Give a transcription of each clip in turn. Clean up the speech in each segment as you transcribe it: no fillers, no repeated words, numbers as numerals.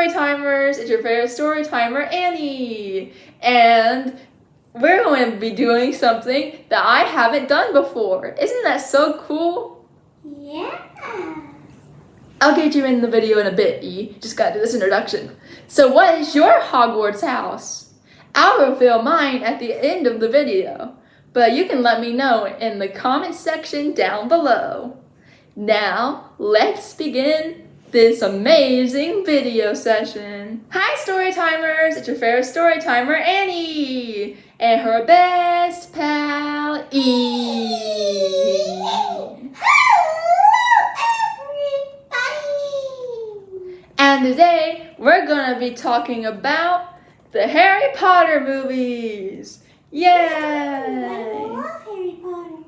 Storytimers, it's your favorite Storytimer, Annie. And we're going to be doing something that I haven't done before. Isn't that so cool? Yeah. I'll get you in the video in a bit, E. Just gotta do this introduction. So what is your Hogwarts house? I'll reveal mine at the end of the video, but you can let me know in the comment section down below. Now, let's begin this amazing video session. Hi Storytimers, it's your favorite Storytimer, Annie, and her best pal, E. And today, we're gonna be talking about the Harry Potter movies. Yay! I love Harry Potter.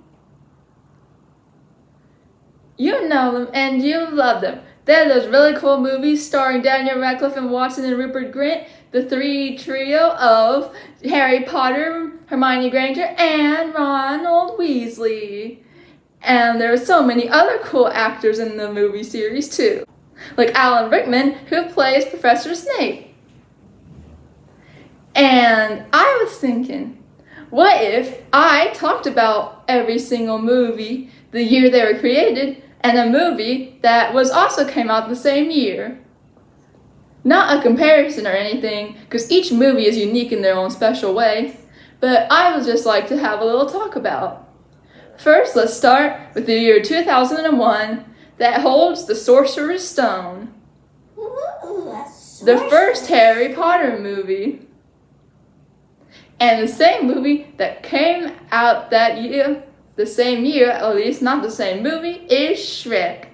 You know them and you love them. They're those really cool movies starring Daniel Radcliffe and Watson and Rupert Grint, the three trio of Harry Potter, Hermione Granger, and Ronald Weasley. And there are so many other cool actors in the movie series too, like Alan Rickman, who plays Professor Snape. And I was thinking, what if I talked about every single movie, the year they were created, and a movie that was also came out the same year? Not a comparison or anything, because each movie is unique in their own special way, but I would just like to have a little talk about. First, let's start with the year 2001 that holds the Sorcerer's Stone, the first Harry Potter movie. And the same movie that came out that year, the same year, at least not the same movie, is Shrek.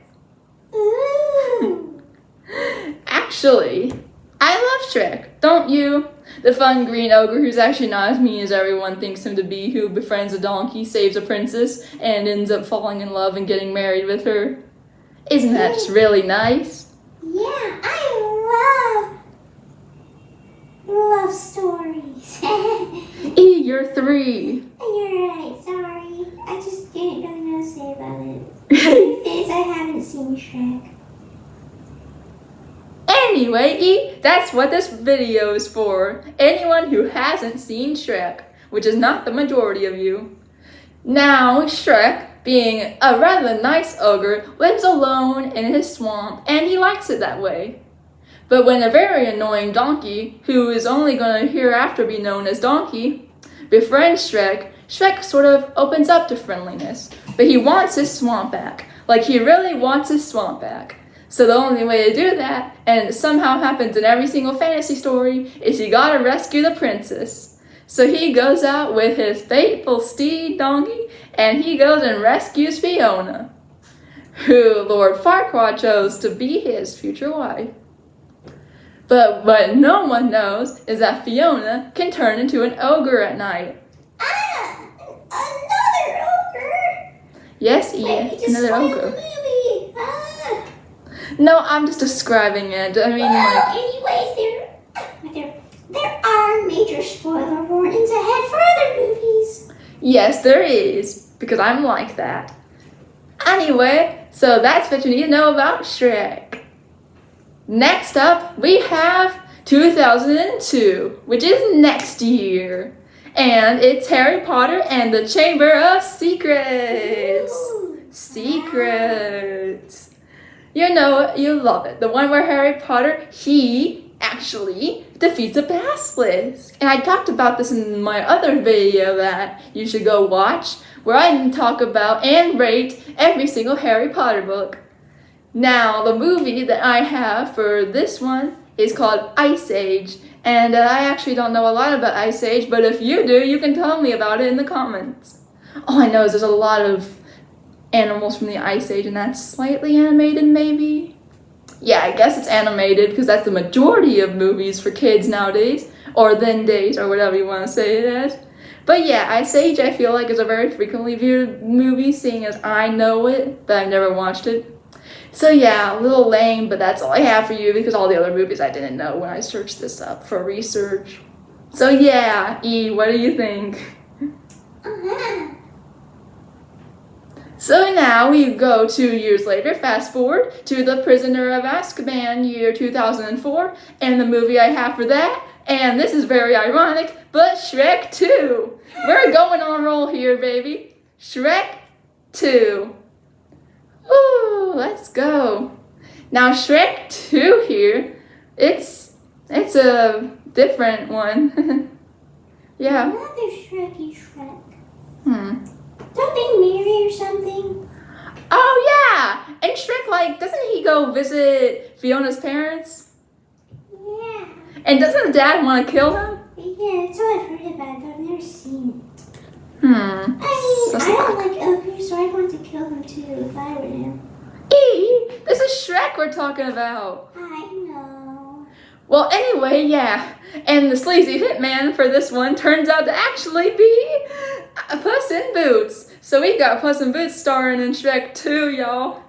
Actually, I love Shrek, don't you? The fun green ogre who's actually not as mean as everyone thinks him to be, who befriends a donkey, saves a princess, and ends up falling in love and getting married with her. Isn't that just really nice? Yeah, I love stories. E, you're 3. You're right, sorry. I just didn't really know what to say about it. The truth is, I haven't seen Shrek. Anyway, E, that's what this video is for. Anyone who hasn't seen Shrek, which is not the majority of you. Now, Shrek, being a rather nice ogre, lives alone in his swamp, and he likes it that way. But when a very annoying donkey, who is only going to hereafter be known as Donkey, befriends Shrek, Shrek sort of opens up to friendliness. But he wants his swamp back. Like, he really wants his swamp back. So the only way to do that, and it somehow happens in every single fantasy story, is he gotta rescue the princess. So he goes out with his faithful steed, Donkey, and he goes and rescues Fiona, who Lord Farquaad chose to be his future wife. But what no one knows is that Fiona can turn into an ogre at night. Ah! Another ogre! Yes, Ian, Wait, another spoiled ogre. the movie. Ah! No, I'm just describing it. I mean, Anyways, there are major spoiler warnings ahead for other movies. yes, there is, because I'm like that. Anyway, so that's what you need to know about Shrek. Next up, we have 2002, which is next year. And it's Harry Potter and the Chamber of Secrets. Ooh. Secrets. You know, you love it. The one where Harry Potter, he actually defeats a basilisk. And I talked about this in my other video that you should go watch, where I talk about and rate every single Harry Potter book. Now, the movie that I have for this one is called Ice Age. And I actually don't know a lot about Ice Age, but if you do, you can tell me about it in the comments. All I know is there's a lot of animals from the Ice Age, and that's slightly animated, maybe? Yeah, I guess it's animated, because that's the majority of movies for kids nowadays, or then days, or whatever you want to say it as. But yeah, Ice Age, I feel like, is a very frequently viewed movie, seeing as I know it, but I've never watched it. So yeah, a little lame, but that's all I have for you, because all the other movies I didn't know when I searched this up for research. So yeah, E, what do you think? So now we go 2 years later, fast forward to The Prisoner of Azkaban, year 2004, and the movie I have for that, and this is very ironic, but Shrek 2. We're going on a roll here, baby. Shrek 2. Woo, let's go. Now Shrek 2 here, it's a different one. Yeah. Another Shrekky Shrek. Don't they marry or something? Oh yeah! And Shrek, doesn't he go visit Fiona's parents? Yeah. And doesn't the dad want to kill him? Yeah, that's all I've heard about it, but I've never seen it. I mean, I don't like ogres, so I'd want to kill them too if I were him. This is Shrek we're talking about. I know. Well, anyway, yeah. And the sleazy hitman for this one turns out to actually be Puss in Boots. So we got Puss in Boots starring in Shrek 2, y'all.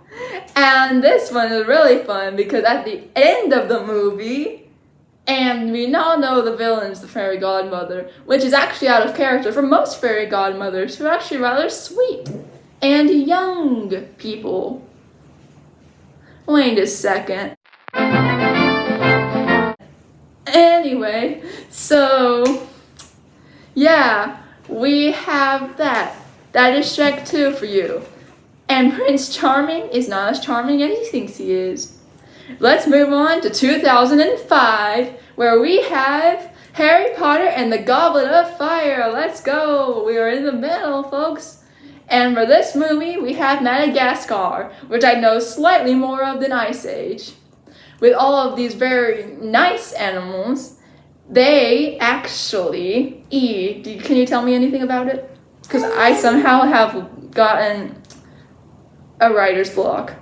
And this one is really fun because at the end of the movie, and we all know the villain's the fairy godmother, which is actually out of character for most fairy godmothers who are actually rather sweet and young people. Wait a second. Anyway, so yeah, we have that. That is Shrek 2 for you. And Prince Charming is not as charming as he thinks he is. Let's move on to 2005, where we have Harry Potter and the Goblet of Fire. Let's go. We are in the middle, folks. And for this movie, we have Madagascar, which I know slightly more of than Ice Age. With all of these very nice animals, they actually can you tell me anything about it? Because I somehow have gotten a writer's block.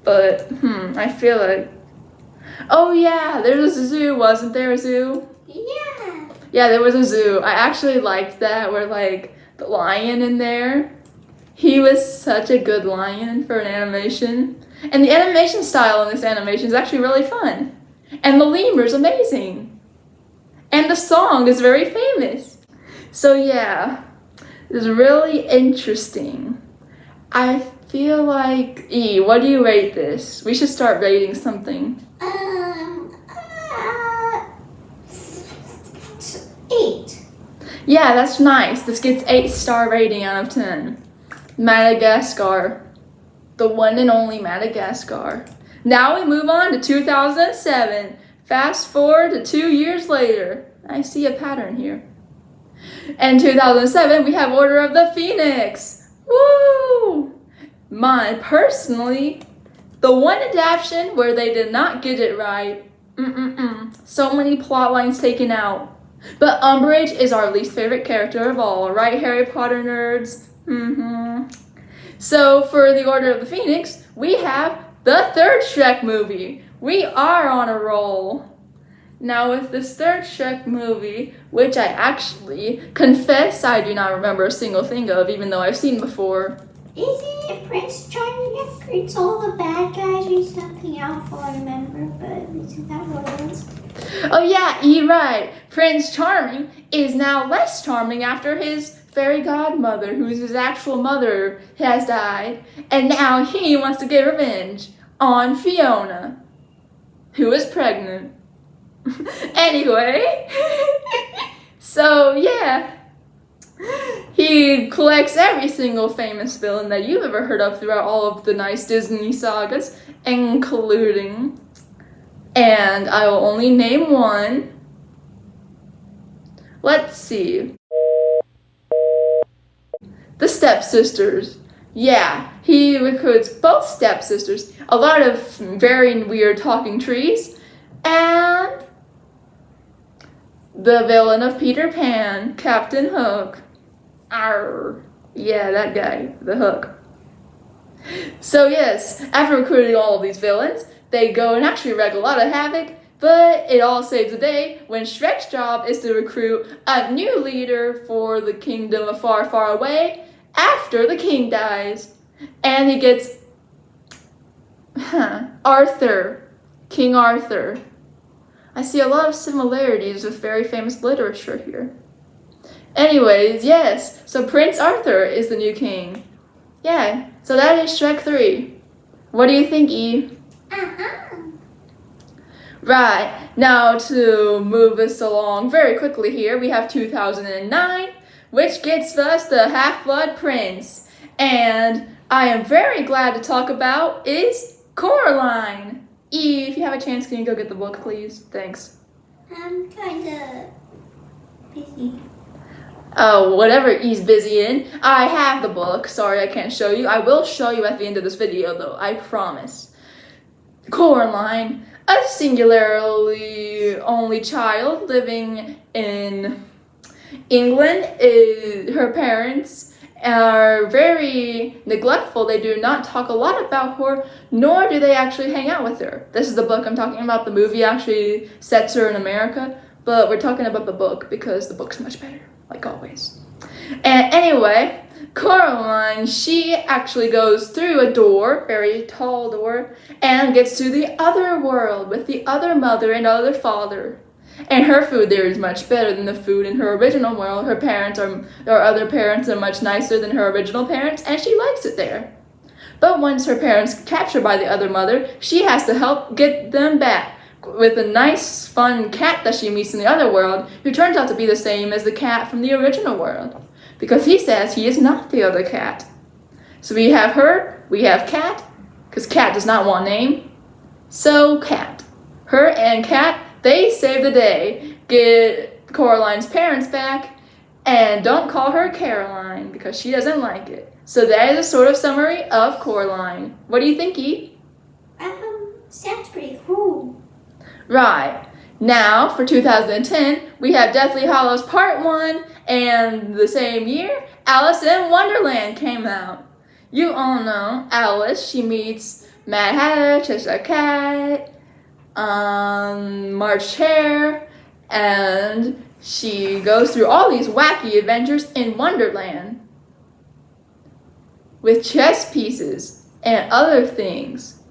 But, I feel like... Oh yeah, there was a zoo, wasn't there a zoo? Yeah. Yeah, there was a zoo. I actually liked that, where the lion in there. He was such a good lion for an animation. And the animation style in this animation is actually really fun. And the lemur's amazing. And the song is very famous. So yeah, it's really interesting. I feel like, what do you rate this? We should start rating something. 8. Yeah, that's nice. This gets 8-star rating out of 10. Madagascar. The one and only Madagascar. Now we move on to 2007. Fast forward to 2 years later. I see a pattern here. In 2007, we have Order of the Phoenix. Woo! Personally, the one adaptation where they did not get it right. So many plot lines taken out. But Umbridge is our least favorite character of all, right, Harry Potter nerds? So for the Order of the Phoenix, we have the third Shrek movie. We are on a roll. Now with this third Shrek movie, which I actually confess I do not remember a single thing of, even though I've seen before. Isn't it Prince Charming that greets all the bad guys or something? I don't fully remember, but isn't that what it was? Oh yeah, you're right. Prince Charming is now less charming after his fairy godmother, who's his actual mother, has died. And now he wants to get revenge on Fiona, who is pregnant. Anyway, so yeah. He collects every single famous villain that you've ever heard of throughout all of the nice Disney sagas, including, and I will only name one. Let's see. The stepsisters. Yeah, he recruits both stepsisters, a lot of very weird talking trees, and the villain of Peter Pan, Captain Hook. Arr. Yeah, that guy, the Hook. So yes, after recruiting all of these villains, they go and actually wreak a lot of havoc, but it all saves the day when Shrek's job is to recruit a new leader for the kingdom of far, far away after the king dies. And he gets Arthur, King Arthur. I see a lot of similarities with very famous literature here. Anyways, yes, so Prince Arthur is the new king. Yeah, So that is Shrek 3. What do you think, Eve? Right, now to move us along very quickly here, we have 2009, which gets us the Half-Blood Prince. And I am very glad to talk about is Coraline. Eve, if you have a chance, can you go get the book, please? Thanks. I'm kind of busy. Oh, whatever Eve's busy in. I have the book. Sorry, I can't show you. I will show you at the end of this video, though. I promise. Coraline, a singularly only child living in England. Her parents are very neglectful. They do not talk a lot about her, nor do they actually hang out with her. This is the book I'm talking about. The movie actually sets her in America, but we're talking about the book because the book's much better, like always. And anyway, Coraline, she actually goes through a door, very tall door, and gets to the other world with the other mother and other father. And her food there is much better than the food in her original world. Her other parents are much nicer than her original parents, and she likes it there. But once her parents are captured by the other mother, she has to help get them back with a nice, fun cat that she meets in the other world, who turns out to be the same as the cat from the original world, because he says he is not the other cat. So we have her, we have Cat, because Cat does not want a name. So Cat. Her and Cat, they save the day, get Coraline's parents back, and don't call her Caroline because she doesn't like it. So that is a sort of summary of Coraline. What do you think, E? Sounds pretty cool. Right. Now, for 2010, we have Deathly Hallows Part 1, and the same year, Alice in Wonderland came out. You all know Alice. She meets Mad Hatter, Cheshire Cat, March Hare, and she goes through all these wacky adventures in Wonderland with chess pieces and other things.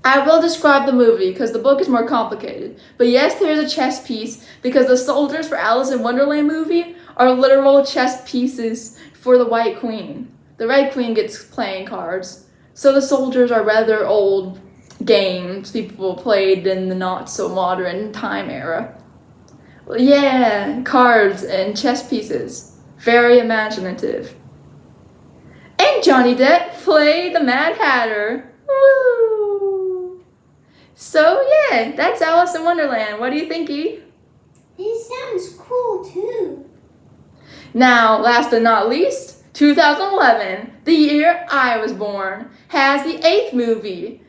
I will describe the movie because the book is more complicated. But yes, there is a chess piece because the soldiers for Alice in Wonderland movie are literal chess pieces for the White Queen. The Red Queen gets playing cards. So the soldiers are rather old games people played in the not so modern time era. Well, yeah, cards and chess pieces. Very imaginative. And Johnny Depp played the Mad Hatter. Woo! So yeah, that's Alice in Wonderland. What do you think, E? It sounds cool too. Now, last but not least, 2011, the year I was born, has the 8th movie,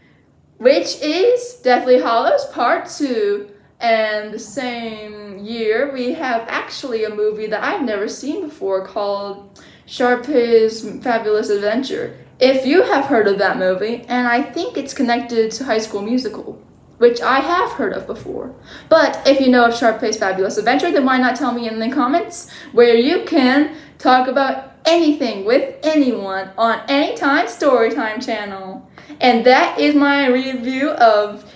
which is Deathly Hallows Part 2. And the same year, we have actually a movie that I've never seen before called Sharpay's Fabulous Adventure. If you have heard of that movie, and I think it's connected to High School Musical, which I have heard of before. But if you know of Sharpay's Fabulous Adventure, then why not tell me in the comments where you can talk about anything with anyone on Anytime Storytime channel. And that is my review of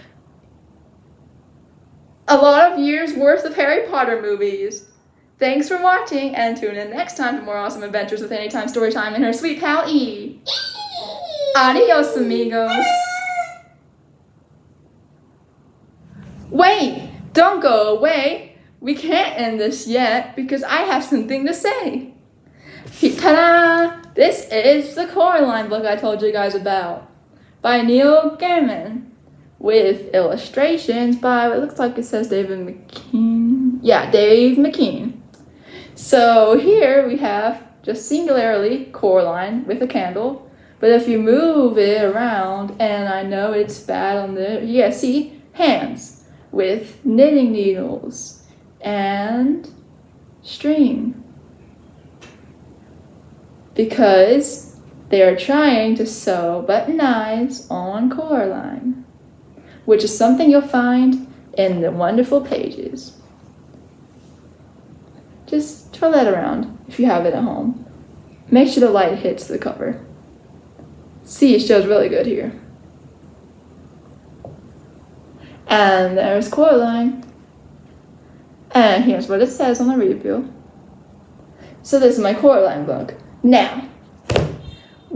a lot of years worth of Harry Potter movies. Thanks for watching, and tune in next time for more awesome adventures with Anytime Storytime and her sweet pal E. Adios, amigos. Wait, don't go away. We can't end this yet because I have something to say. Ta-da! This is the Coraline book I told you guys about by Neil Gaiman with illustrations by, it looks like it says David McKean. Yeah, Dave McKean. So here we have just singularly Coraline with a candle, but if you move it around, and I know it's bad on the, yeah, see, hands with knitting needles and string, because they're trying to sew button eyes on Coraline, which is something you'll find in the wonderful pages. Just twirl that around if you have it at home. Make sure the light hits the cover. See, it shows really good here. And there's Coraline. And here's what it says on the review. So this is my Coraline book. Now,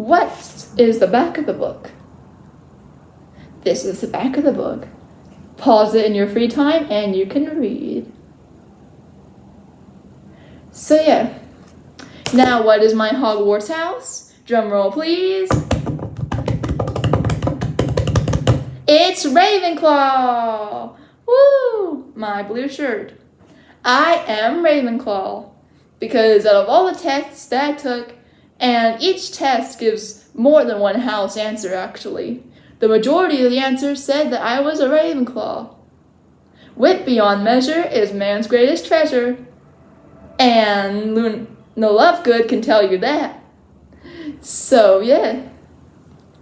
what is the back of the book? This is the back of the book. Pause it in your free time and you can read. So yeah. Now what is my Hogwarts house? Drum roll please. It's Ravenclaw! Woo! My blue shirt. I am Ravenclaw. Because out of all the tests that I took, and each test gives more than one house answer actually, the majority of the answers said that I was a Ravenclaw. Wit beyond measure is man's greatest treasure. And Luna Lovegood can tell you that. So yeah.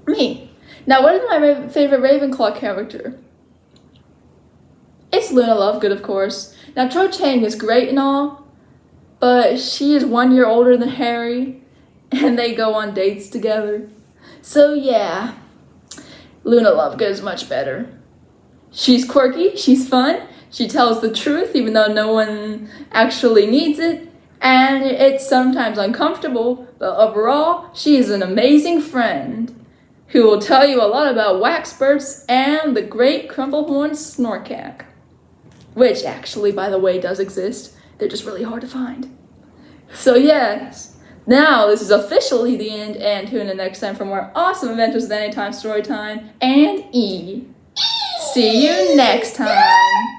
Me. Now, what is my favorite Ravenclaw character? It's Luna Lovegood, of course. Now, Cho Chang is great and all, but she is 1 year older than Harry, and they go on dates together. So, yeah, Luna Lovegood is much better. She's quirky, she's fun, she tells the truth even though no one actually needs it, and it's sometimes uncomfortable, but overall, she is an amazing friend who will tell you a lot about Waxburst and the Great Crumplehorn Snorkack. Which actually, by the way, does exist. They're just really hard to find. So yes, now this is officially the end, and tune in next time for more awesome adventures with Anytime Storytime and E. See you next time.